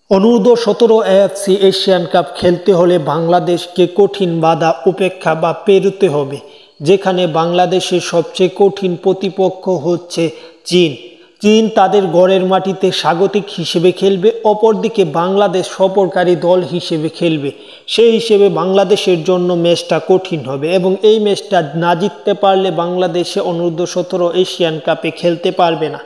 অনূর্ধ্ব-17 AFC Asian cup খেলতে হলে বাংলাদেশকে কঠিন বাধা উপেক্ষা বা পেরোতে হবে, যেখানে বাংলাদেশের সবচেয়ে কঠিন প্রতিপক্ষ হচ্ছে চীন। চীন তাদের ঘরের মাটিতে স্বাগতিক হিসেবে খেলবে, অপরদিকে বাংলাদেশ সফরকারী দল হিসেবে খেলবে। সেই হিসেবে বাংলাদেশের জন্য ম্যাচটা কঠিন হবে এবং এই ম্যাচটা না জিততে পারলে বাংলাদেশে অনূর্ধ্ব-17 এশিয়ান কাপে খেলতে পারবে না।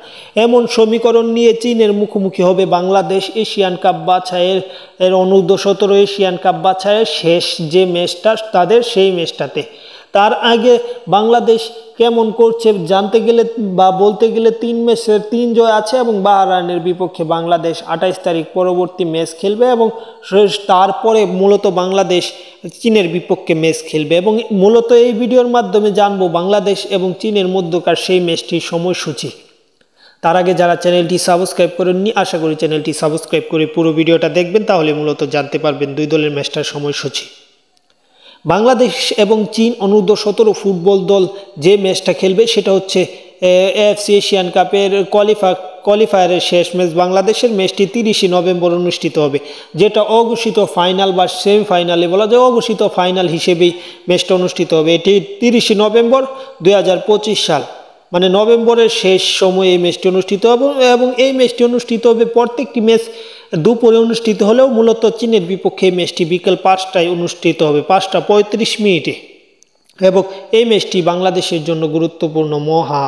এমন সমীকরণ নিয়ে চীনের মুখোমুখি হবে বাংলাদেশ এশিয়ান কাপ বাছাইয়ের অনূর্ধ্ব-17 এশিয়ান কাপ বাছাইয়ের শেষ যে ম্যাচটা তাদের, সেই ম্যাচটাতে। তার আগে বাংলাদেশ কেমন করছে জানতে গেলে বা বলতে গেলে 3 ম্যাচের 3 জয় আছে এবং বাহরাইনের বিপক্ষে বাংলাদেশ 28 তারিখ পরবর্তী ম্যাচ খেলবে এবং তারপরে মূলত বাংলাদেশ চীনের বিপক্ষে ম্যাচ খেলবে এবং মূলত এই ভিডিওর মাধ্যমে জানবো বাংলাদেশ এবং চীনের মধ্যকার সেই ম্যাচটির সময়সূচি। তার আগে যারা চ্যানেলটি সাবস্ক্রাইব করেননি, আশা করি চ্যানেলটি সাবস্ক্রাইব করে পুরো ভিডিওটা দেখবেন, তাহলে মূলত জানতে পারবেন দুই দলের ম্যাচটার সময়সূচি। বাংলাদেশ এবং চীন অনূর্ধ্ব-17 ফুটবল দল যে ম্যাচটা খেলবে সেটা হচ্ছে এএফসি এশিয়ান কাপের কোয়ালিফায়ারের শেষ ম্যাচ। বাংলাদেশের ম্যাচটি 30 নভেম্বর অনুষ্ঠিত হবে, যেটা অঘোষিত ফাইনাল বা সেমিফাইনালে বলা যায়, অঘোষিত ফাইনাল হিসেবেই ম্যাচটা অনুষ্ঠিত হবে। এটি 30 নভেম্বর 2025 সাল, মানে নভেম্বরের শেষ সময়ে এই ম্যাচটি অনুষ্ঠিত হবে এবং এই ম্যাচটি অনুষ্ঠিত হবে, প্রত্যেকটি ম্যাচ দুপুরে অনুষ্ঠিত হলেও মূলত চীনের বিপক্ষে এই ম্যাচটি বিকেল 5টায় অনুষ্ঠিত হবে, 5টা 35 মিনিটে, এবং এই ম্যাচটি বাংলাদেশের জন্য গুরুত্বপূর্ণ মহা।